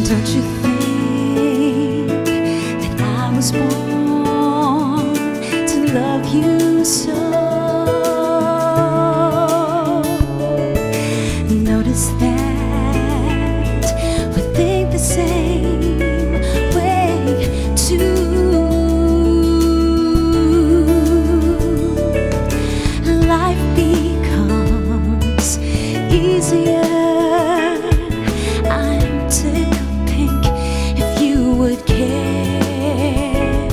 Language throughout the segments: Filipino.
Don't you think that I was born to love you so? Notice that we think the same way too. Life becomes easier. I'm tickled pink if you would care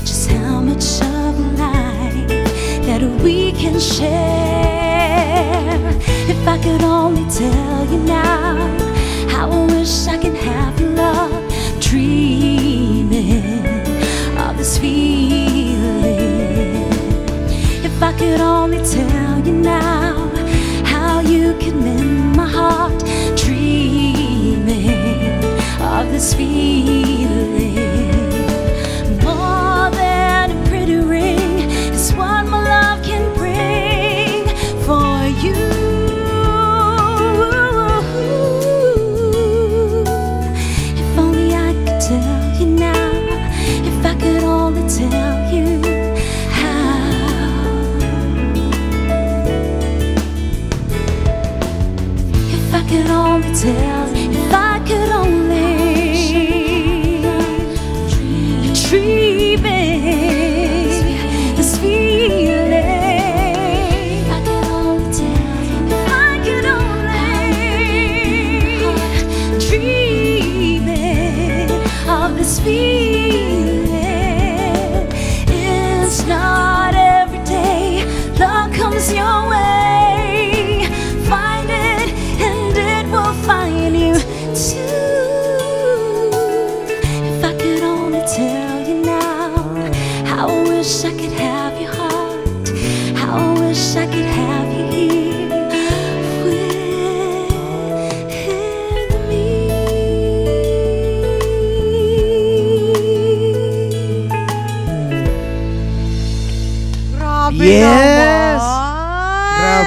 just how much of life that we can share. If I could only tell you now how I wish I could have your love, dreaming of this feeling. If I could only tell you now how you can mend my heart, dreaming of this feeling. More than a pretty ring is what my love can bring for you. If only I could tell you now, if I could only tell you how. If I could only tell, if I could only dreaming this feeling. If I could only tell, if I could only dreaming of this feeling. It's not every day love comes your way. Find it and it will find you.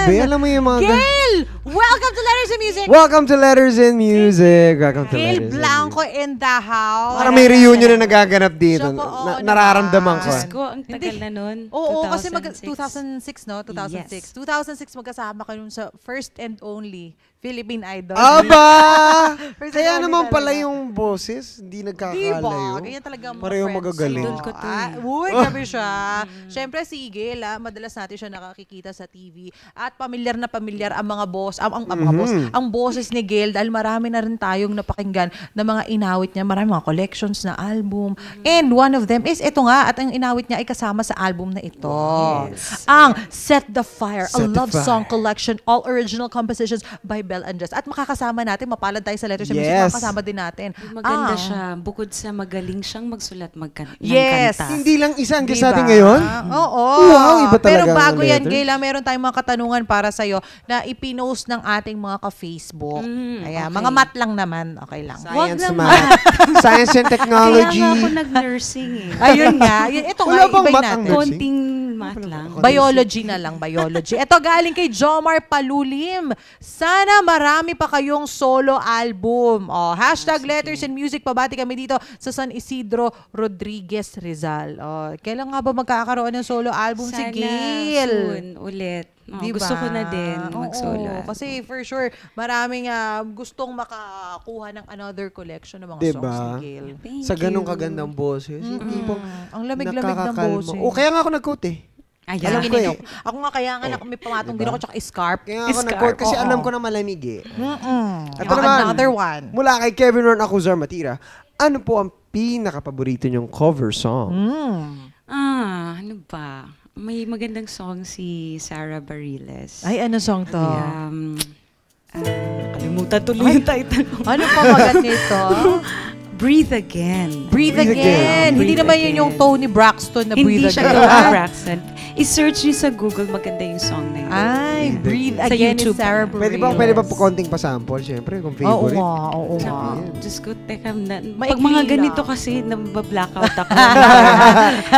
Grabe, alam mo yung mga... Gail! Welcome to Letters in Music! Welcome to Letters in Music. Welcome to Gail Letters in Blanco Music. in the house. Parang may reunion na nagaganap dito. Siya po, oo Nararamdaman naman. ko. Diyos ko, ang tagal na nun. Oo, kasi 2006. 2006, no? 2006. Yes. 2006 magkasama kayo sa first and only Philippine Idol. Aba! First Kaya and only naman pala talaga. yung boses, hindi Diba? nagkakalayo. Ganyan talaga ang mga Pareho friends magagaling. ko. Idol ko to eh. Uy, grabe siya. Siyempre si Gail, madalas natin siya nakakikita sa TV. At pamilyar na pamilyar ang mga boss, ang boses ni Gail dahil marami na rin tayong napakinggan na mga inawit niya. Marami mga collections na album. And one of them is ito nga, at ang inawit niya ay kasama sa album na ito. Yes. Ang Set the Fire, a Set the love song Fire. collection, all original compositions by Bel Andres. At makakasama natin, mapalad tayo sa Letters in Music, Yes. makakasama din natin. Maganda ang- siya. Bukod sa magaling siyang magsulat ng Yes. kanta. Hindi lang isa ang guest Diba? natin ngayon. Oo. Wow, iba Pero talaga ang bago yan, letters. Gail, meron tayong mga katanungan para sa'yo na ipinost ng ating mga ka-Facebook. Ayan, okay. mga mat lang naman. Okay lang. Wag Science, naman. math, science and Kaya technology. nga ako nag-nursing eh. Ayun nga. Ito nga, Wala bang ibay mat ang natin. nursing? Konting math lang. Biology na lang, biology. Ito galing kay Jomar Palulim. Sana marami pa kayong solo album. Hashtag Letters in Music. Pabati kami dito sa San Isidro Rodriguez Rizal. Kailan nga ba magkakaroon ng solo album si Sana Gail? soon ulit. Diba? Gusto ko na din mag-solo. Oo, kasi for sure, maraming gustong makakuha ng another collection ng mga Diba? songs ni Gail. Thank Sa ganong you. kagandang boses. Yung tipong Ang lamig-lamig ng nakakakalma. boses. O kaya nga ako nag-quote eh. Ayan. Alam ko eh. Ako nga kaya nga may pamatong din ako tsaka scarf. Kaya nga ako Scarf, nag-quote kasi oo. alam ko na malamig eh. Ito Oh, naman, another one. mula kay Kevin Ron Acuzar Matira, ano po ang pinaka-paborito niyong cover song? Ano ba? May magandang song si Sarah Bareilles. Ay, ano song to? Kalimutan tuloy yung title. Ano pamagat nito? Breathe Again. Breathe Breathe Again. Again. Hindi Breathe naman yun Again. yung Tony Braxton na Hindi Breathe siya Again. Toni Braxton. I-search niyo sa Google, maganda yung song na yun. Ay, Breathe Sa Again ni YouTube. Sarah Bareilles. Pwede ba po konting pasample? Siyempre, kung Oo favorite. nga, oo nga. Tsaka, Diyos ko, teka, pag Maikli mga lang. ganito kasi, nabablackout ako.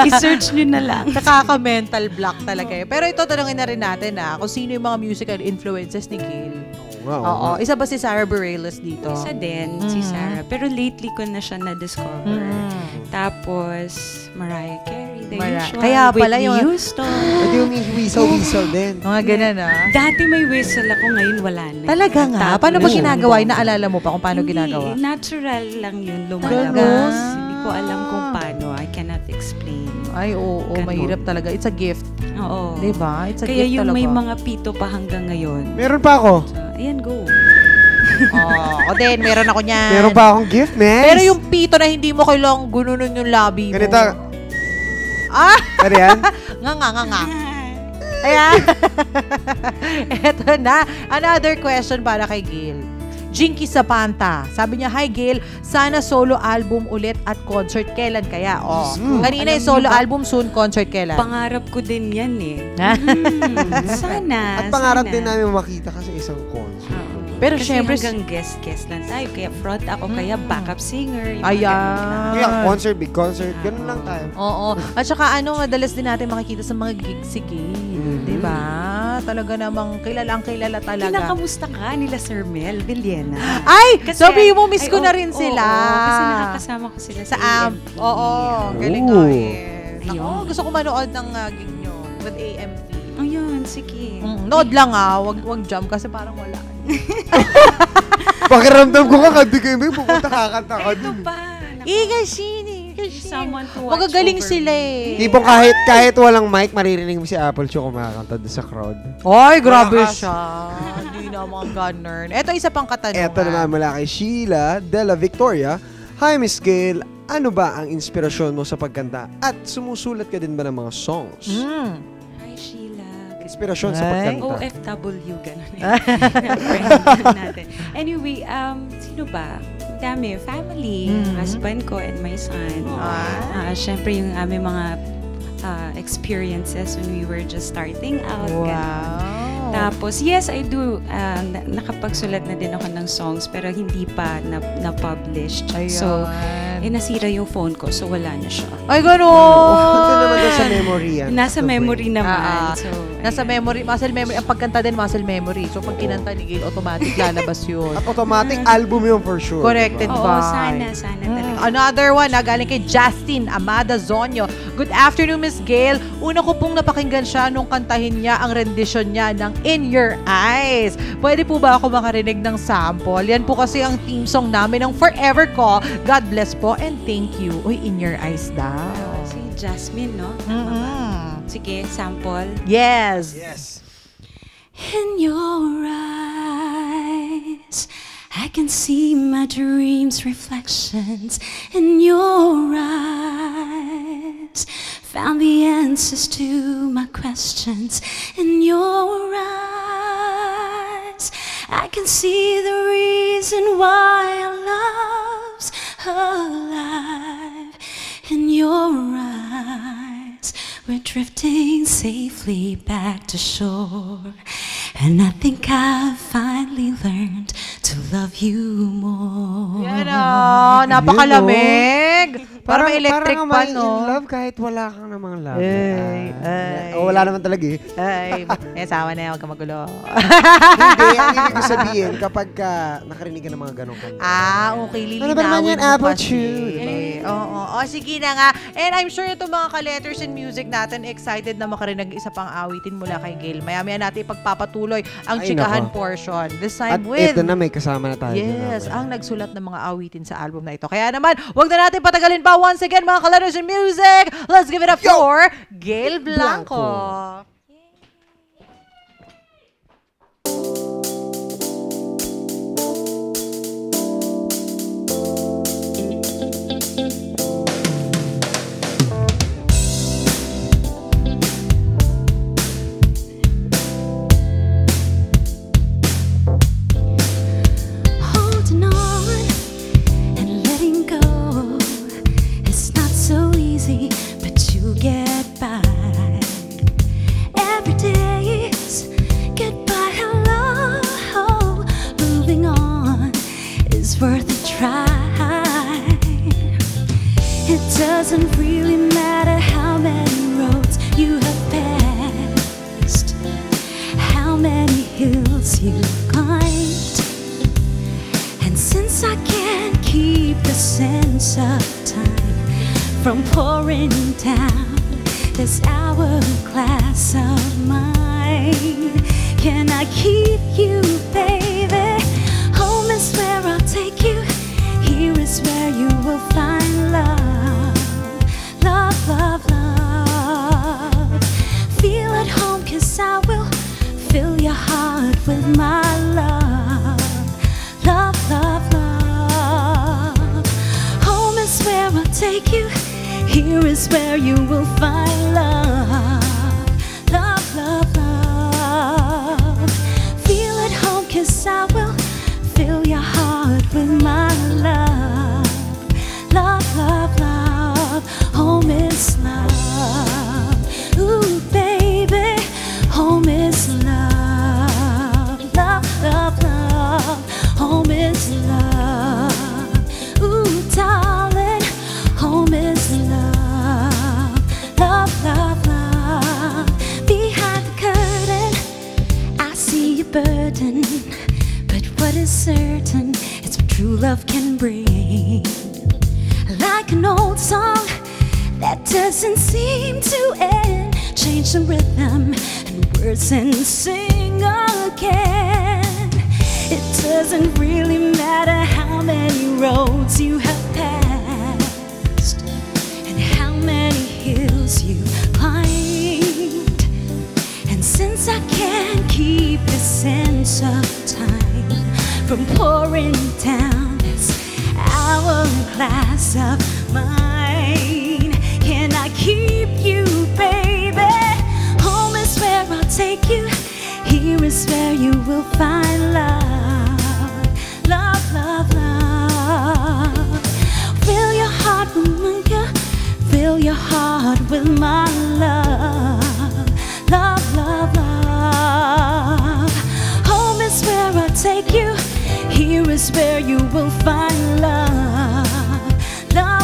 I-search nyo na lang. Nakaka-mental block talaga eh. Pero ito, tanongin na rin natin kung sino yung mga musical influences ni Gail. Oo. Isa ba si Sarah Bareilles dito? Isa din, si Sarah. Pero lately ko na siya na-discover. Tapos, Mariah Carey, the usual. Kaya pala Whitney yung- Houston. Pwede yung whistle din. Mga ganun Dati may whistle ako, ngayon wala na. Talaga nga? Tapos, Paano ba ginagawa? Naalala mo pa kung paano Hindi, ginagawa? natural lang yun, Talaga? lumalabas. Hindi ko alam kung paano. I cannot explain. Ay, oo. Ganun. Mahirap talaga. It's a gift. Oo. Diba? It's a Kaya gift yung talaga. may mga pito pa hanggang ngayon. Meron pa ako. So, ayan, go. O din, meron ako niyan. Meron pa akong gift, man. Pero yung pito na hindi mo kailangang gununin yung labi mo. Ganito. Ah! Ano yan? Nga. Ayan. Eto na. Another question para kay Gail. Jinky Sapanta. Sabi niya, hi Gail, sana solo album ulit at concert. Kailan kaya? Kanina yung solo album, soon concert kailan? Pangarap ko din yan eh. Sana. At pangarap sana. din namin makita kasi isang concert. Oo. Pero Kasi syempre, hanggang guest lang tayo. Kaya front ako, kaya backup singer. yung mga Ayan. ganun lang. Kaya concert, big concert, ganun lang tayo. Oo. At saka madalas din natin makikita sa mga gigs si Gail. Diba? Talaga namang kilalang kilala talaga. Kinakamusta ka nila Sir Mel Villena? Ay! Kasi- Sabi mo, miss ko Ay, na rin oo, sila. oo, kasi nakakasama ko sila Sa sa AMP. AMP. Oo. Galing Ooh. nga eh. Ayun. Ako, gusto ko manood ng gig nyo with AMP. Ayun, sige. Nood lang wag jump kasi parang wala. Pakiramdam ko nga, hindi kayo may pupunta kakanta ka Ito dun. pa. Igashini. Someone to watch Magagaling over sila me. eh. Tipong kahit walang mic, maririnig mo si Apple Cho kumakanta doon sa crowd. Ay, grabe Malakas. siya. Hindi naman ganun. Ito isa pang katanungan. Eto naman mula kay Sheila Della Victoria. Hi, Miss Gail. Ano ba ang inspirasyon mo sa pagkanta? At sumusulat ka din ba ng mga songs? Hi, Sheila. Inspirasyon sa Ay. pagkanta. OFW, gano'n. Friend natin. Anyway, sino ba? Dami, family, husband ko and my son. Siyempre yung aming mga experiences when we were just starting out. Wow. Ganun. Tapos, yes, I do. Nakapagsulat na din ako ng songs pero hindi pa na-published. Ayan. So, nasira yung phone ko, so wala na siya. Ay, Ito naman gano'n! sa memory yan. Nasa memory naman. So, Nasa memory, muscle memory. Ang pagkanta din, muscle memory. So, pag kinanta ni Gail, automatic lalabas yun. At automatic album yun for sure. Corrected diba? Oo, by. sana talaga. Another one, galing kay Justin Amada Zonyo. Good afternoon, Miss Gail. Una ko pong napakinggan siya nung kantahin niya ang rendition niya ng In Your Eyes. Pwede po ba ako makarinig ng sample? Yan po kasi ang theme song namin ng Forever ko. God bless po and thank you. Uy, In Your Eyes daw. Si Jasmine, no? Tama ba? Sige, sample. Yes. Yes. In your eyes, I can see my dreams' reflections. In your eyes, found the answers to my questions. In your eyes, I can see the reason why our love's alive. In your eyes, we're drifting safely back to shore. And I think I've finally learned to love you more. Yan napakalamig. Parang electric parang pa, may no? in love kahit wala kang namang love. Ay. O, wala naman talaga eh. Ay, sawa na yan, huwag ka magulo. Hindi, ang ibig ko sabihin, kapag nakarinig ka ng mga ganong kanta. Okay, Ano ba naman yan? lilinawin mo About kasi. you. Oo. O, sige na nga. And I'm sure itong mga ka-letters and music natin, excited na makarinig isa pang awitin mula kay Gail. Maya-maya natin ipagpapatuloy ang Ay, chikahan nako. portion. This At time with... ito na, may kasama na tayo. Yes, ang nagsulat ng mga awitin sa album na ito. Kaya naman, wag na natin patagalin pa. Once again, mga ka-letters and music, let's give it up for Gail Blanco. Holding on and letting go. It's not so easy, but you get by. Every day is goodbye, hello. Moving on is worth a try. It doesn't really matter how many roads you have passed, how many hills you climbed. And since I can't keep the sense of time from pouring down this hourglass of mine, can I keep you, baby? Home is where I'll take you. Here is where you will find love. Love, love, love. Feel at home, 'cause I will fill your heart with my love. Love, love, love. Home is where I'll take you. Here is where you will find love. Love, love, love. Feel at home, 'cause I will fill your heart with my love. Love, love, love. Home is love. Ooh, baby. Home is love. Love, love, love. Home is love. Ooh, darling. Home is love. Love, love, love. Behind the curtain, I see your burden. But what is certain is what true love can bring. Like an old song that doesn't seem to end. Change the rhythm and words and sing again. It doesn't really matter how many roads you have passed and how many hills you climbed. And since I can't keep the sense of time from pouring down this hourglass of mine, can I keep you, baby? Home is where I'll take you. Here is where you will find love. Love, love, love. Fill your heart with my, fill your heart with my love. Love, love, love. Home is where I'll take you. Here is where you will find love. Love.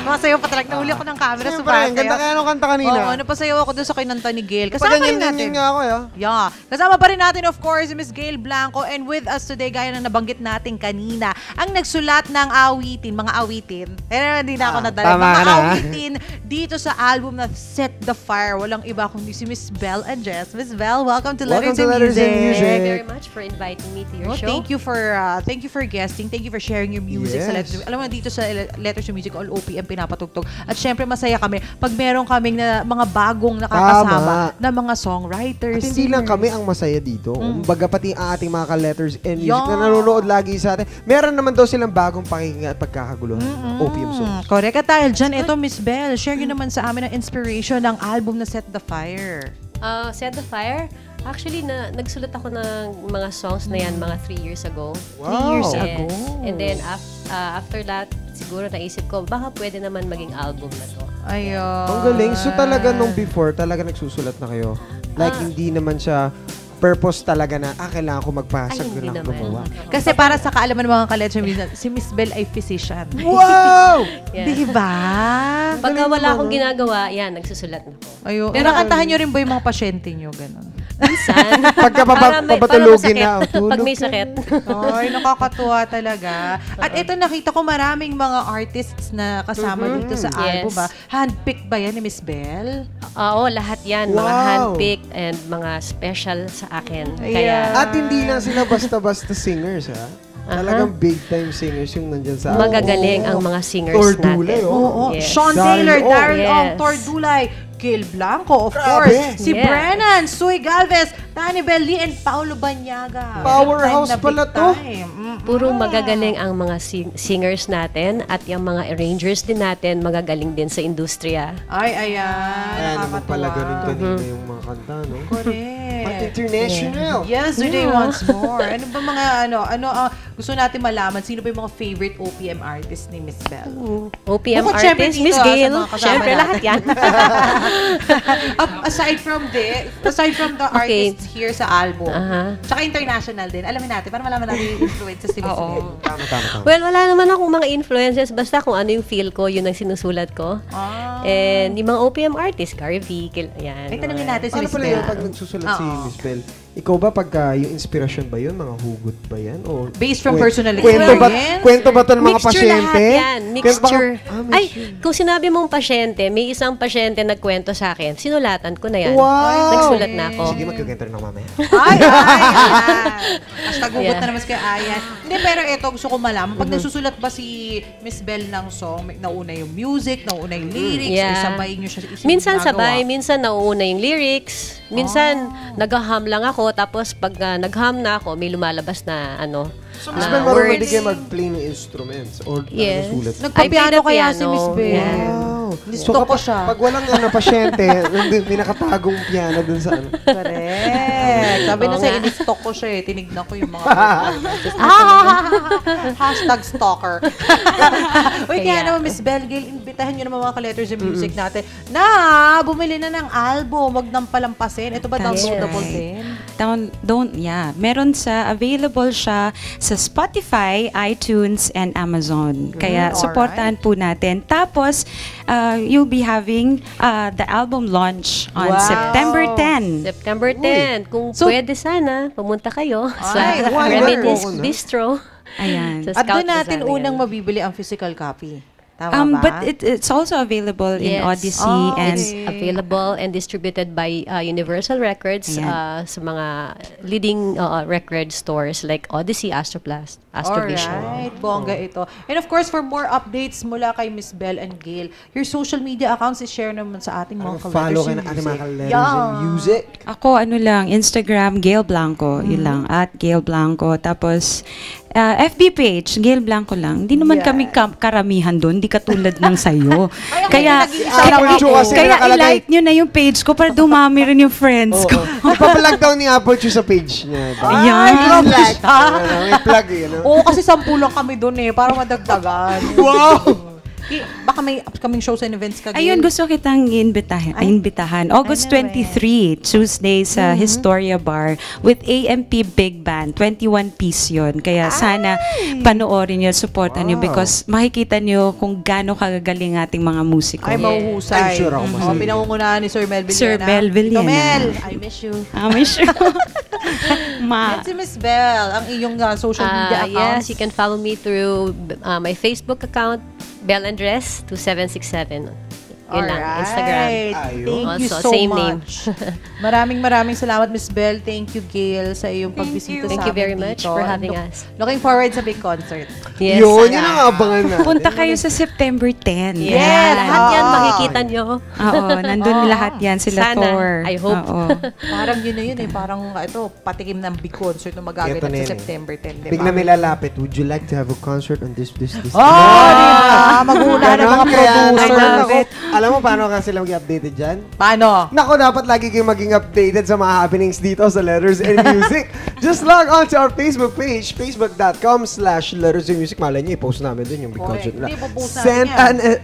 Masayaw pa talaga. Nahuli ako ng camera. Siyempre, ang ganda kaya nung kanta kanina. Oo, napasayaw ako doon sa kinanta ni Gail. Kasama pa rin natin. nga ako, Yeah. Kasama pa rin natin, of course, Miss Gail Blanco. And with us today, gaya na nabanggit natin kanina, ang nagsulat ng mga awitin. Hindi na ako nadala. Mga awitin dito sa album na Set the Fire. Walang iba kundi si Miss Belle and Jess. Miss Belle, welcome to Letters and Music. Thank you very much for inviting me to your show. Thank you for guesting. Thank you for sharing your music sa Letters. Alam mo, dito sa Letters and Music, all OPM pinapatugtog. At syempre, masaya kami pag meron kaming mga bagong nakakasama na mga songwriters. At hindi lang kami ang masaya dito. Kumbaga pati ang ating mga ka-Letters and Music na nanonood lagi sa atin. Meron naman daw silang bagong pakinggan at pagkakaguluhan. OPM songs. Correct. At dahil dyan, ito Miss Belle, share nyo naman sa amin ang inspiration ng album na Set the Fire. Set the Fire? Actually, nagsulat ako ng mga songs na yan mga 3 years ago. Wow. 3 years Yes. ago. And then, after that, siguro naisip ko, baka pwede naman maging album na to. Ayun. Ang galing. So talaga nung before, talaga nagsusulat na kayo? Like, hindi naman siya purpose talaga na, kailangan ko magpasag Ay, hindi lang naman. gumawa. Kasi para sa kaalaman ng mga ka-Letters, si Miss Belle ay physician. Wow! Yeah. Diba? Pagka wala akong ginagawa, yan, nagsusulat na ako. Ayun. Pero kantahan nyo rin ba yung mga pasyente nyo? Ganun. Minsan. Pagka para papatulogin masakit. na, tulog Pag may ka. sakit. Ay, nakakatuwa talaga. At ito nakita ko maraming mga artists na kasama dito sa album. Yes. Handpicked ba yan ni Miss Belle? Oo, lahat yan. Mga Wow. handpicked and mga special sa akin. Kaya, Yeah. At hindi lang sila basta-basta singers, ha? Talagang big-time singers yung nandyan sa magagaling ang mga singers Tordulay, natin. Oo. Yes. Sean Daryl Taylor, Ong. Daryl Ong, Yes. Tordulay, Gail Blanco, of Grabe. course. Si Yeah. Brennan, Sui Galvez, Tani Belli, and Paulo Banyaga. Powerhouse Big time na pala big to. time. Puro magagaling ang mga singers natin at yung mga arrangers din natin magagaling din sa industriya. Ay, ayan. Kaya naman Nakakatuwa. pala ganun kanina yung mga kanta, no? Correct. International. Yesterday once more. Ano ba mga gusto natin malaman? Sino ba yung mga favorite OPM artist ni Miss Belle? OPM Bukod syempre artist, dito, Miss sa Gail. mga kasama Syempre, natin. lahat yan. aside from the Okay. artists here sa album, Aha. tsaka international din, alamin natin, para malaman natin yung influences ni Miss Belle. Tama. Well, wala naman akong mga influences. Basta kung ano yung feel ko, yun ang sinusulat ko. And yung mga OPM artists, Gary V, yan. Ay, tanungin natin si Paano Miss pala yun Belle. pag nagsusulat si Oo. Miss Belle? Ikaw ba pagka yung inspiration ba yun? Mga hugot ba yan? O Based from kwen- personal kwento ba, experience? kwento ba ito ng mga Mixture pasyente? lahat yan. Mixture. Ay, mixture. kung sinabi mong pasyente, may isang pasyente nagkwento sa akin, sinulatan ko na yan. Wow! Nagsulat na ako. Sige, magkagento rin ako mamaya. Ay, ayan. Hashtag hugot Yeah. na naman kay Ayan. Hindi, pero ito, gusto ko malaman. Pag nagsusulat ba si Miss Belle ng song, nauna yung music, nauna yung lyrics, Yeah. sabay nyo siya isang Minsan ginagawa? sabay, minsan nauuna yung lyrics, minsan nag-hum lang ako, tapos pag nag-hum na ako, may lumalabas na ano, So, Miss na Belle, marunong words. din kayo mag-play ng instruments or Yes. nasusulat? Nagpa-piano I play the kaya si piano. Miss Belle. Yeah. Wow. Gusto ko siya. Pag walang pasyente, nandun, may nakatagong piano dun sa ano. Correct. Sabi na Oo sa nga. in-stalk ko siya eh. Tinignan ko yung mga hashtag stalker. Wait, kaya Kaya. naman, Miss Belle, Gail, imbitahan nyo naman mga ka-letters and music natin na bumili na ng album. Wag nang palampasin. Ito ba That's downloadable right. din? Meron available siya sa Spotify, iTunes, and Amazon. Kaya alright. supportahan po natin. Tapos, you'll be having the album launch on Wow. September 10. September 10. Kung So- pwede sana, pumunta kayo Ay, sa why Reminisce not? Bistro. Ayan. Sa At Scout doon natin Bazaar unang yan. mabibili ang physical copy. Tama ba? But it's also available in Yes. Odyssey Oh, and It's available and distributed by Universal Records Ayan. sa mga leading record stores like Odyssey, Astroblast, Astrovision. Alright, bongga ito. And of course, for more updates mula kay Miss Belle and Gail, your social media accounts is-share naman sa ating mga Follow kayo ka-letters ng ating mga music. letters and music. ako, Instagram, Gail Blanco. Yun lang, at Gail Blanco. Tapos, FB page, Gail Blanco lang. Hindi naman Yeah. kami karamihan doon. Hindi katulad ng sayo. Kaya, Apple Chew kasi kaya nakalagay. i-like nyo na yung page ko para dumami rin yung friends ko. Ipapalag daw ni Apple Chew sa page niya. Ayan. Like, may plug eh. Ano? Oo, kasi 10 lang kami doon eh, para madagdagan. Wow! Baka may upcoming shows and events ka, Gail. Ayun, gusto kitang imbitahan. August 23, Tuesday sa Historia Bar with AMP Big Band. 21-piece yun. Kaya sana panoorin nyo, supportan nyo because makikita nyo kung gaano kagagaling ating mga musiko. Ay, mahuhusay. I'm sure ako masaya. Pinangungunahan ni Sir Mel Villena. Sir Mel Villena. Tito Mel, I miss you. Ma. At si Miss Belle, ang iyong social media accounts. Yes, you can follow me through my Facebook account, Belle Andres 2767. Yun lang, Instagram. Thank you Also, so same much. Maraming salamat, Miss Belle. Thank you, Gail, sa iyong pagbisita sa Thank you amin very much dito. for having us. Looking forward sa big concert. Yes. Yun ang abangan natin. Punta kayo sa September 10. Yes. Lahat yan makikita nyo. Oo, nandun lahat yan. Sila Sana. Thor. I hope. Oo. Parang yun na yun eh. Parang ito, patikim ng big concert na magaganap Ito na sa yun eh. September 10. Diba? Bigla may lalapit, would you like to have a concert on this? Oh, diba? Mag-uuna ng mga producer. Alam mo paano kasi sila mag-updated dyan? Paano? Nako, dapat lagi kayong maging updated sa mga happenings dito sa Letters and Music. Just log on to our Facebook page, facebook.com/lettersandmusic. Malay niyo, i-post namin dun yung big concert nila. Hindi, pupost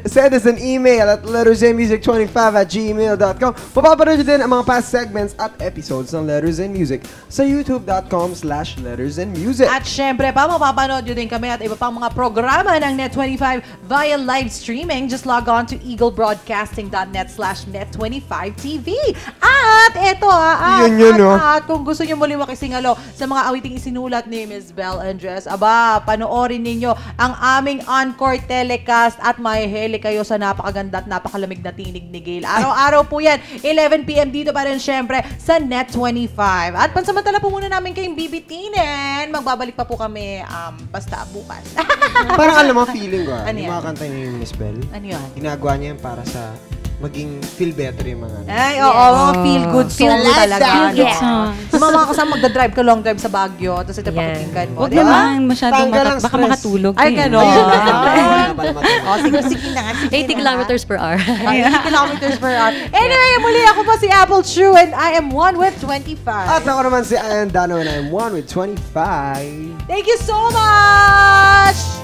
Send us an email at lettersandmusic25@gmail.com. Mapapanood nyo din ang mga past segments at episodes ng Letters and Music sa youtube.com/lettersandmusic. At syempre pa, mapapanood nyo din kami at iba pang mga programa ng Net25 via live streaming. Just log on to eaglebroadcasting.net/net25tv. At eto at kung gusto nyo muli makisingalo sa mga awiting isinulat ni Ms. Belle Andres, panoorin ninyo ang aming encore telecast at mahihili kayo sa napakaganda at napakalamig na tinig ni Gail. Araw-araw po yan, 11 p.m. dito pa rin syempre sa Net25. At pansamantala po muna namin kayong bibitinin. Magbabalik pa po kami basta bukas. Parang alam mo, feeling ko, Ano yung yan? mga kanta ni Miss Belle, Ano yun? ginagawa niya yan para sa maging feel better yung mga Ay, oo, mga feel-good songs talaga. Feel-good no? songs. Yung mga kasama magdadrive ka, long drive sa Baguio, tapos ito pakikinggan mo. Huwag Diba? naman masyadong Tanggal ang baka stress. makatulog. Ay, gano'n. Oh, Sige na nga. 80 kilometers per hour. 80 kilometers per hour. Anyway, muli ako po si Apple Chu and I am 1 with 25. At ako naman si Ian Dano and I'm 1 with 25. Thank you so much!